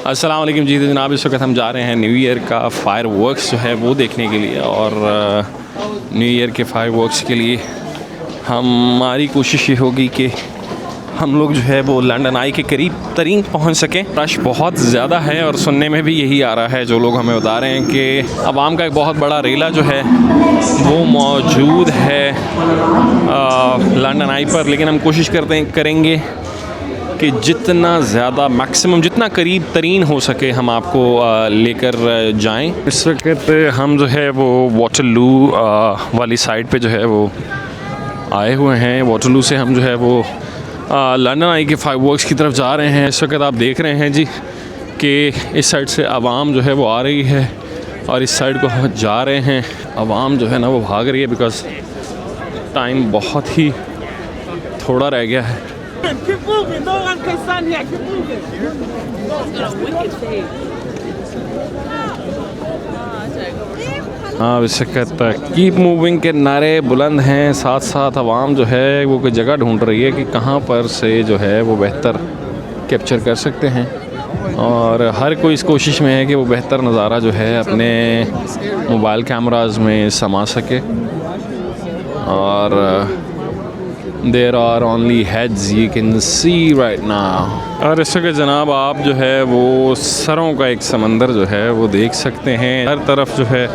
अस्सलाम वालेकुम जी। तो जनाब इस वक्त हम जा रहे हैं न्यू ईयर का फायर वर्क्स जो है वो देखने के लिए, और न्यू ईयर के फायर वर्क्स के लिए हमारी कोशिश ये होगी कि हम लोग जो है वो लंदन आई के करीब तरीन पहुंच सकें। रश बहुत ज़्यादा है और सुनने में भी यही आ रहा है, जो लोग हमें बता रहे हैं कि अवाम का एक बहुत बड़ा रेला जो है वो मौजूद है लंदन आई पर। लेकिन हम कोशिश करेंगे कि जितना ज़्यादा मैक्सिमम जितना करीब तरीन हो सके हम आपको लेकर जाएं। इस वक्त हम जो है वो वाटरलू वाली साइड पे जो है वो आए हुए हैं। वाटरलू से हम जो है वो लंदन आई के फायर वर्क्स की तरफ जा रहे हैं। इस वक्त आप देख रहे हैं जी कि इस साइड से आवाम जो है वो आ रही है और इस साइड को जा रहे हैं। आवाम जो है ना वो भाग रही है बिकॉज़ टाइम बहुत ही थोड़ा रह गया है। Keep moving, no one can stand here, keep moving. It's got a wicked shape. हाँ, इस वक्त कीप मूविंग के नारे बुलंद हैं, साथ साथ आवाम जो है वो कोई जगह ढूंढ रही है कि कहाँ पर से जो है वो बेहतर कैप्चर कर सकते हैं, और हर कोई इस कोशिश में है कि वो बेहतर नज़ारा जो है अपने मोबाइल कैमराज में समा सके। और there are only heads you can see right now. और इस वक्त जनाब आप जो है वो सरों का एक समंदर जो है वो देख सकते हैं। हर तरफ जो है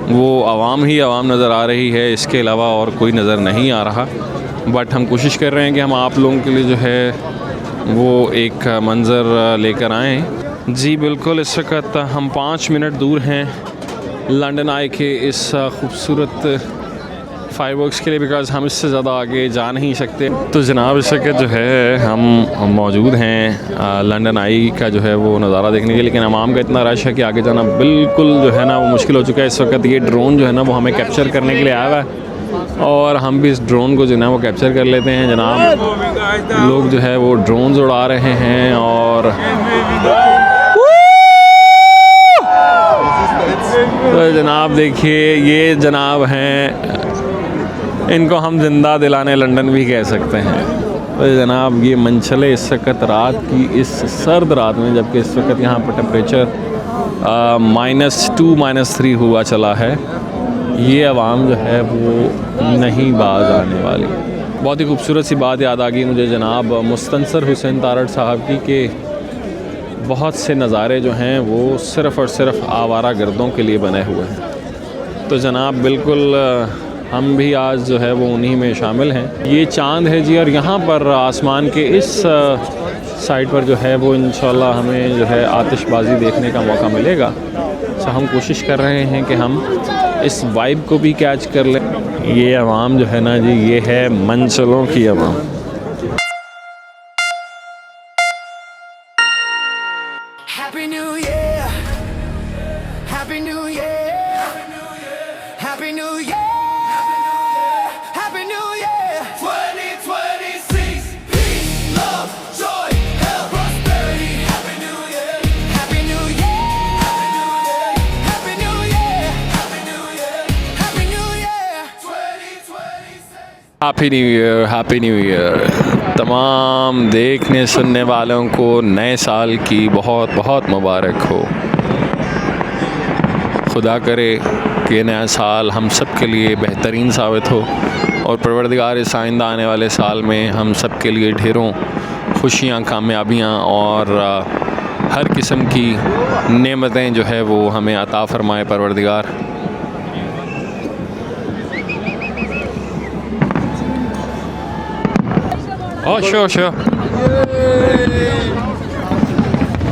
वो आवाम ही आवाम नज़र आ रही है, इसके अलावा और कोई नज़र नहीं आ रहा। बट हम कोशिश कर रहे हैं कि हम आप लोगों के लिए जो है वो एक मंज़र लेकर आएँ। जी बिल्कुल, इस वक्त हम 5 मिनट दूर हैं लंदन आई के इस खूबसूरत फायरवर्क्स के लिए, बिकॉज़ हम इससे ज़्यादा आगे जा नहीं सकते। तो जनाब इस वक्त जो है हम मौजूद हैं लंदन आई का जो है वो नज़ारा देखने के लिए, लेकिन आवाम का इतना रश है कि आगे जाना बिल्कुल जो है ना वो मुश्किल हो चुका है। इस वक्त ये ड्रोन जो है ना वो हमें कैप्चर करने के लिए आया हुआ है और हम भी इस ड्रोन को जो है ना वो कैप्चर कर लेते हैं। जनाब लोग जो है वो ड्रोन उड़ा रहे हैं और तो जनाब देखिए ये जनाब हैं, इनको हम ज़िंदा दिलाने लंदन भी कह सकते हैं। तो जनाब ये मंचले इस वक्त रात की इस सर्द रात में, जबकि इस वक्त यहाँ पर टेम्परेचर -2 -3 हुआ चला है, ये आवाम जो है वो नहीं बाज आने वाली। बहुत ही खूबसूरत सी बात याद आ गई मुझे जनाब मुस्तनसर हुसैन तारड़ साहब की कि बहुत से नज़ारे जो हैं वो सिर्फ़ और सिर्फ आवारा गर्दों के लिए बने हुए हैं। तो जनाब बिल्कुल हम भी आज जो है वो उन्हीं में शामिल हैं। ये चांद है जी, और यहाँ पर आसमान के इस साइड पर जो है वो इंशाल्लाह हमें जो है आतिशबाज़ी देखने का मौका मिलेगा। तो हम कोशिश कर रहे हैं कि हम इस वाइब को भी कैच कर लें। ये आवाम जो है ना जी, ये है मंचलों की आवाम। Happy New Year, Happy New Year, Happy New Year, Happy New Year, 2026, peace, love, joy, health, prosperity, Happy New Year, Happy New Year, Happy New Year, Happy New Year, Happy New Year, 2026. Happy new year, happy new year. तमाम देखने सुनने वालों को नए साल की बहुत बहुत मुबारक हो। खुदा करे कि नया साल हम सब के लिए बेहतरीन साबित हो और परवरदिगार इस आइंदा आने वाले साल में हम सब के लिए ढेरों खुशियाँ, कामयाबियाँ और हर किस्म की नेमतें जो है वो हमें अता फ़रमाए परवरदिगार। Oh, sure, sure.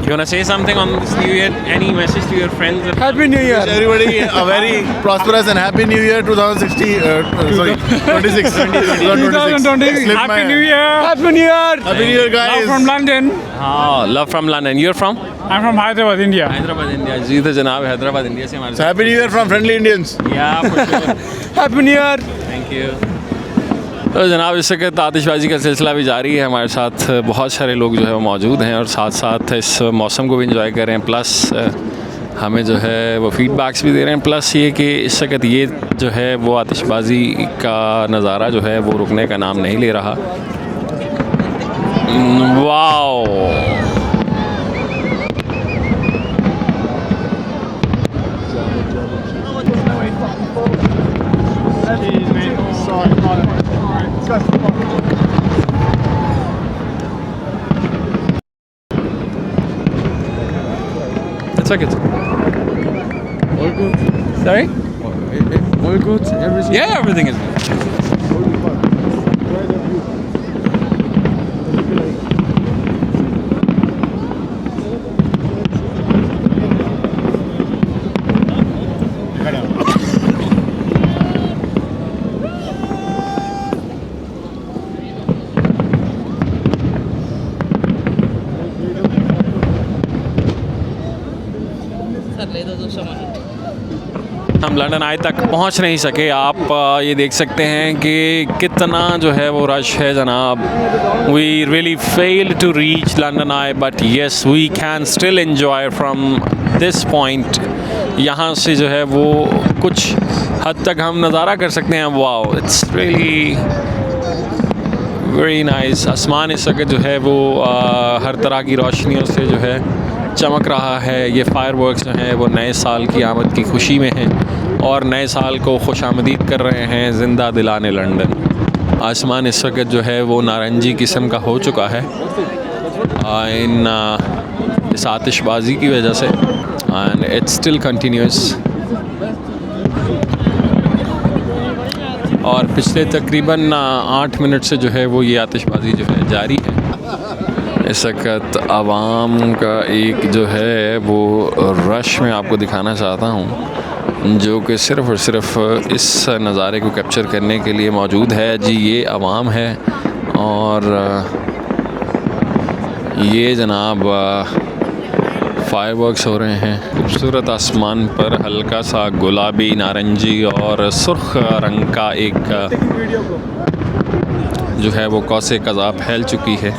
You want to say something on this New Year? Any message to your friends? Happy New Year! Wish everybody a very prosperous and happy New Year 2016. Sorry, 26. 2020. Slip Happy my- New Year! Happy New Year! Happy New Year, guys. I'm from London. हाँ, love from London. You're from? I'm from Hyderabad, India. Hyderabad India. जी तो जनाब Hyderabad India से हमारे So happy New Year from friendly Indians. Happy New Year! Thank you. तो जनाब इस वक्त आतिशबाज़ी का सिलसिला भी जारी है। हमारे साथ बहुत सारे लोग जो है वो मौजूद हैं और साथ साथ इस मौसम को भी इंजॉय कर रहे हैं, प्लस हमें जो है वो फीडबैक्स भी दे रहे हैं। प्लस ये कि इस वक्त ये जो है वो आतिशबाज़ी का नज़ारा जो है वो रुकने का नाम नहीं ले रहा। Wow It's okay. All good. Sorry? All good. Everything. Yeah, everything is good. हम लंदन आई तक पहुंच नहीं सके। आप ये देख सकते हैं कि कितना जो है वो रश है जनाब। We really fail to reach London Eye, but yes we can still enjoy from this point. यहाँ से जो है वो कुछ हद तक हम नज़ारा कर सकते हैं। Wow, it's really very nice. आसमान इस वक्त जो है वो हर तरह की रोशनियों से जो है चमक रहा है। ये फायरवर्क्स जो हैं वो नए साल की आमद की खुशी में हैं और नए साल को खुशामदीद कर रहे हैं ज़िंदा दिलाने लंदन। आसमान इस वक्त जो है वो नारंगी किस्म का हो चुका है इस आतिशबाजी की वजह से, एंड इट्स स्टिल कंटिन्यूस। और पिछले तकरीबन 8 मिनट से जो है वो ये आतिशबाजी जो है जारी है। इस वक्त आवाम का एक जो है वो रश में आपको दिखाना चाहता हूँ, जो कि सिर्फ़ और सिर्फ इस नज़ारे को कैप्चर करने के लिए मौजूद है। जी, ये आवाम है और ये जनाब फायरवर्क्स हो रहे हैं। खूबसूरत आसमान पर हल्का सा गुलाबी, नारंगी और सुर्ख रंग का एक जो है वो कौसे कज़ाब फैल चुकी है।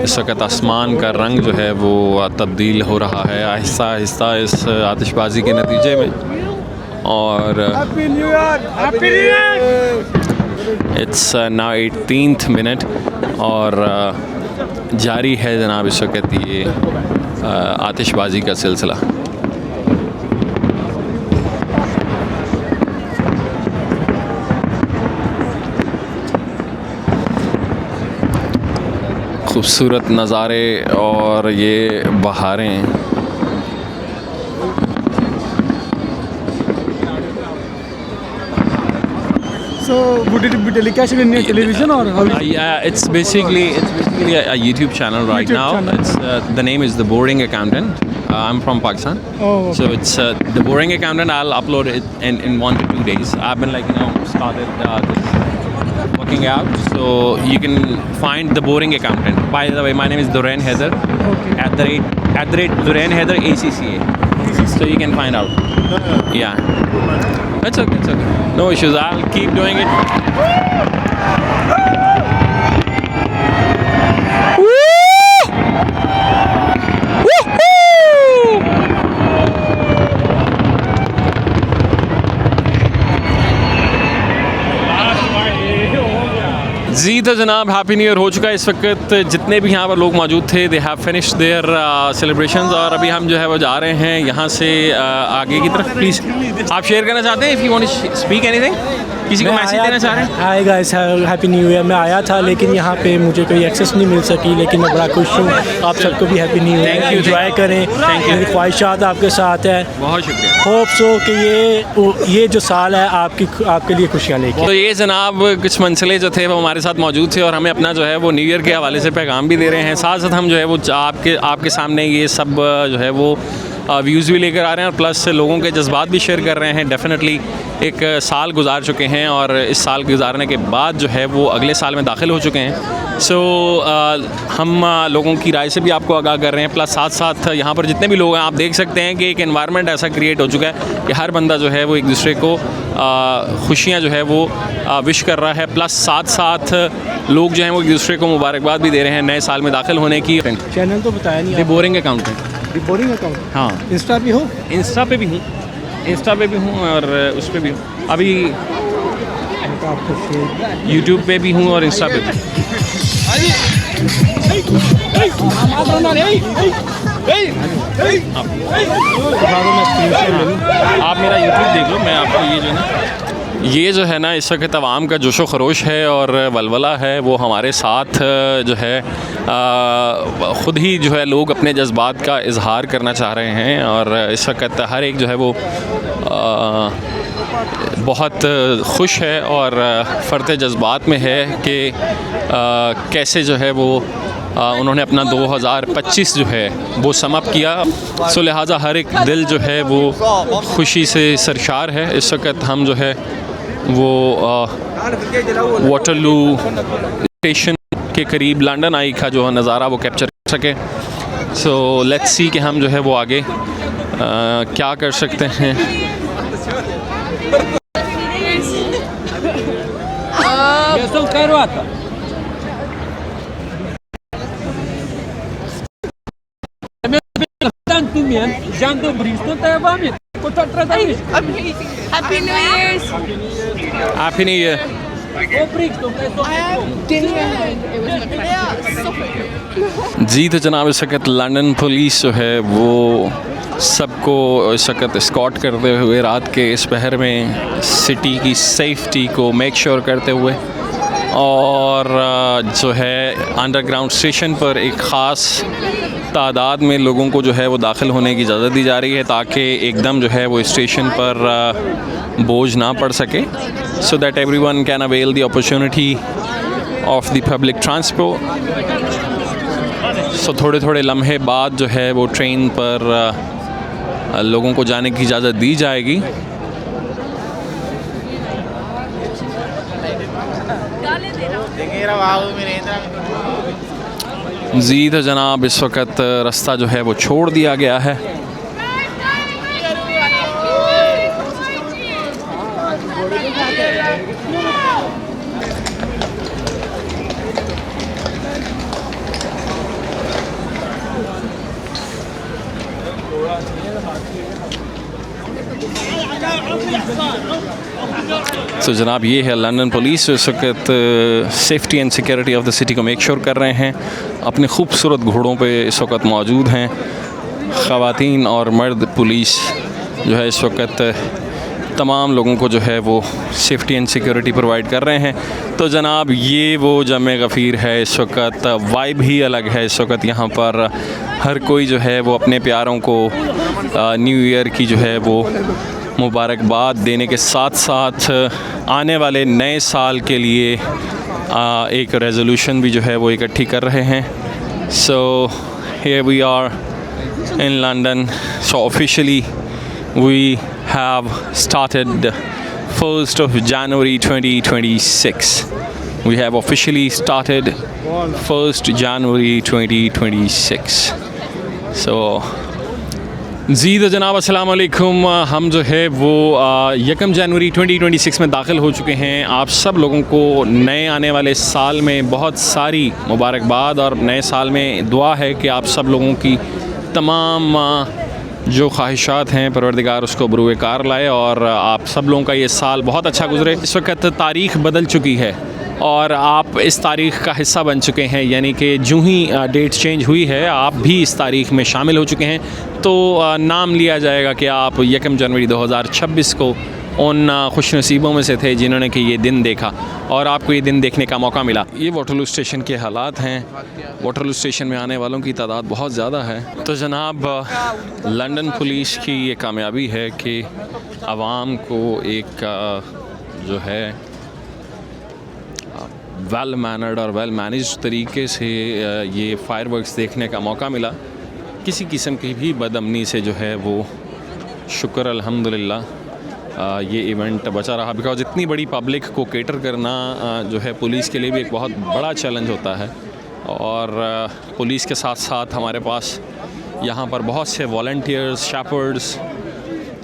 इस वक्त आसमान का रंग जो है वो तब्दील हो रहा है आहिस्ता आहिस्ता इस आतिशबाजी के नतीजे में। और इट्स नाउ 18th मिनट और जारी है जनाब इस वक्त ये आतिशबाजी का सिलसिला। खूबसूरत नज़ारे और ये बहारें। So would it be telecasted in your television or how? Yeah, it's basically a YouTube channel right YouTube now. channel. It's the name is The Boring Accountant. I'm from Pakistan. Oh, okay. So it's The Boring Accountant. I'll upload it in 1 to 2 days. I've been started working out, so you can find The Boring Accountant. By the way, my name is Durran Haider. Okay. At the rate Durran Haider ACCA. So you can find out. Yeah. It's okay. It's okay. No issues. I'll keep doing it. जी तो जनाब happy new year हो चुका है। इस वक्त जितने भी यहाँ पर लोग मौजूद थे they have finished their celebrations और अभी हम जो है वो जा रहे हैं यहाँ से आगे की तरफ। प्लीज़ आप शेयर करना चाहते हैं if you want to speak anything, किसी को मैसेज देना चाह रहे हैं? Hi guys, happy new year. मैं आया था लेकिन यहाँ पे मुझे कोई एक्सेस नहीं मिल सकी, लेकिन मैं बड़ा खुश हूँ। आप सबको भी हैप्पी न्यू ईयर, एंजॉय करें। मेरी ख्वाहिशात आपके साथ है। बहुत शुक्रिया। होप सो कि ये जो साल है आपके लिए खुशियाँ लेके। तो ये जनाब कुछ मंसले जो थे वो हमारे साथ मौजूद थे और हमें अपना जो है वो न्यू ईयर के हवाले से पैगाम भी दे रहे हैं। साथ साथ हम जो है वो आपके सामने ये सब जो है वो व्यूज़ भी लेकर आ रहे हैं और प्लस लोगों के जज्बात भी शेयर कर रहे हैं। डेफिनेटली एक साल गुजार चुके हैं और इस साल गुजारने के बाद जो है वो अगले साल में दाखिल हो चुके हैं। सो हम लोगों की राय से भी आपको आगाह कर रहे हैं। प्लस साथ साथ यहाँ पर जितने भी लोग हैं आप देख सकते हैं कि एक एनवायरनमेंट ऐसा क्रिएट हो चुका है कि हर बंदा जो है वो एक दूसरे को खुशियाँ जो है वो विश कर रहा है। प्लस साथ साथ लोग जो हैं वो एक दूसरे को मुबारकबाद भी दे रहे हैं नए साल में दाखिल होने की। चैनल तो बताया नहीं। The boring accountant. Boring account. हाँ, इंस्टा भी हो? इंस्टा पे भी हूँ और उस पर भी हूँ। अभी यूट्यूब पे भी हूँ और इंस्टा पे भी। आप मेरा यूट्यूब देख लो, मैं आपको ये जो है ना ये जो है ना इस वक्त अवाम का जोशो खरोश है और वलवला है, वो हमारे साथ जो है ख़ुद ही जो है लोग अपने जज्बात का इजहार करना चाह रहे हैं। और इस वक्त हर एक जो है वो बहुत खुश है और फ़र्त जज्बात में है कि कैसे जो है वो उन्होंने अपना 2025 जो है वो समअप किया। सो लिहाजा हर एक दिल जो है वो खुशी से सरशार है। इस वक्त हम जो है वो वाटरलू स्टेशन के करीब लंदन आई का जो नज़ारा वो कैप्चर कर सके। सो लेट्स सी कि हम जो है वो आगे क्या कर सकते हैं। Eu sou carota. Tanto mesmo, já andou Bristol, até a vamita. Quanto atrás da vista? Happy New Year's. Happy new year. Ô Bristol, जी तो जनाब इस वक्त लंदन पुलिस जो है वो सबको इस वक्त स्कॉट करते हुए रात के इस पहर में सिटी की सेफ्टी को मेक श्योर करते हुए और जो है अंडरग्राउंड स्टेशन पर एक ख़ास तादाद में लोगों को जो है वो दाखिल होने की इजाज़त दी जा रही है ताकि एकदम जो है वो स्टेशन पर बोझ ना पड़ सके, so that everyone can avail the opportunity of the public transport. So थोड़े थोड़े लम्हे बाद जो है वो ट्रेन पर लोगों को जाने की इजाज़त दी जाएगी। जी तो जनाब इस वक्त रास्ता जो है वो छोड़ दिया गया है। तो जनाब ये है लंदन पुलिस इस वक्त safety and security of the city को मेक श्योर कर रहे हैं। अपने खूबसूरत घोड़ों पे इस वक्त मौजूद हैं। ख़वातीन और मर्द पुलिस जो है इस वक्त तमाम लोगों को जो है वो सेफ्टी एंड सिक्योरिटी प्रोवाइड कर रहे हैं। तो जनाब ये वो जमे गफ़ीर है, इस वक्त वाइब ही अलग है। इस वक्त यहाँ पर हर कोई जो है वो अपने प्यारों को न्यू ईयर की जो है वो मुबारकबाद देने के साथ साथ आने वाले नए साल के लिए एक रेजोल्यूशन भी जो है वो इकट्ठी कर रहे हैं। So here we are in London. So officially we have started 1st of January 2026. We have officially started 1st January 2026. So जी तो जनाब अस्सलाम वालेकुम। हम जो है वो 1 जनवरी 2026 में दाखिल हो चुके हैं। आप सब लोगों को नए आने वाले साल में बहुत सारी मुबारकबाद और नए साल में दुआ है कि आप सब लोगों की तमाम जो ख्वाहिशात हैं परवरदिगार उसको बरूए कार लाए और आप सब लोगों का ये साल बहुत अच्छा गुजरे। इस वक्त तारीख़ बदल चुकी है और आप इस तारीख़ का हिस्सा बन चुके हैं, यानी कि जो ही डेट चेंज हुई है आप भी इस तारीख़ में शामिल हो चुके हैं। तो नाम लिया जाएगा कि आप 1 जनवरी 2026 को उन खुश नसीबों में से थे जिन्होंने कि ये दिन देखा और आपको ये दिन देखने का मौका मिला। ये वाटरलू स्टेशन के हालात हैं। वाटरलू स्टेशन में आने वालों की तादाद बहुत ज़्यादा है। तो जनाब लंदन पुलिस की ये कामयाबी है कि आवाम को एक जो है वेल मैनर्ड और वेल मैनेज्ड तरीके से ये फायरवर्क्स देखने का मौका मिला। किसी किस्म की भी बदअमनी से जो है वो शुक्र अल्हम्दुलिल्लाह ये इवेंट बचा रहा, बिकॉज इतनी बड़ी पब्लिक को केटर करना जो है पुलिस के लिए भी एक बहुत बड़ा चैलेंज होता है। और पुलिस के साथ साथ हमारे पास यहाँ पर बहुत से वॉलंटियर्स, शेपर्ड्स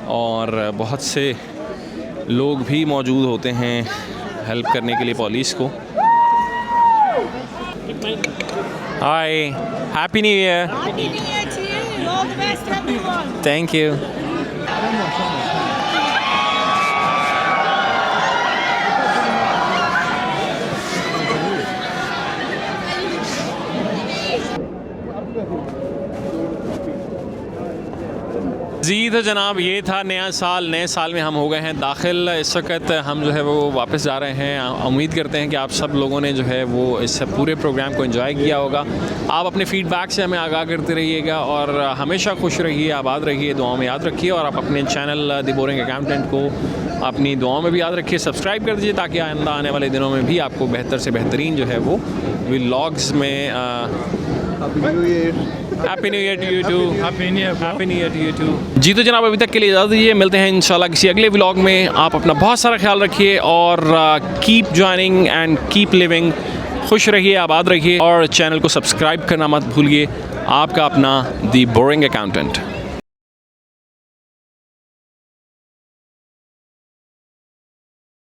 और बहुत से लोग भी मौजूद होते हैं हेल्प करने के लिए पुलिस को। Hi, happy new year. Happy New Year to you. All the best to everyone. Thank you. जी तो जनाब ये था नया साल। नए साल में हम हो गए हैं दाखिल। इस वक्त हम जो है वो वापस जा रहे हैं। उम्मीद करते हैं कि आप सब लोगों ने जो है वो इस पूरे प्रोग्राम को एंजॉय किया होगा। आप अपने फीडबैक से हमें आगाह करते रहिएगा और हमेशा खुश रहिए, आबाद रहिए, दुआओं में याद रखिए। और आप अपने चैनल द बोरिंग अकाउंटेंट को अपनी दुआओं में भी याद रखिए, सब्सक्राइब कर दीजिए ताकि आइंदा आने वाले दिनों में भी आपको बेहतर से बेहतरीन जो है वो व्लॉग्स में happy new year to you too. Happy new year to you too. जी तो जनाब अभी तक के लिए इजाज़त दीजिए, मिलते हैं इंशाल्लाह किसी अगले व्लॉग में। आप अपना बहुत सारा ख्याल रखिए और keep joining and keep living. खुश रहिए, आबाद रहिए और चैनल को सब्सक्राइब करना मत भूलिए। आपका अपना द बोरिंग अकाउंटेंट।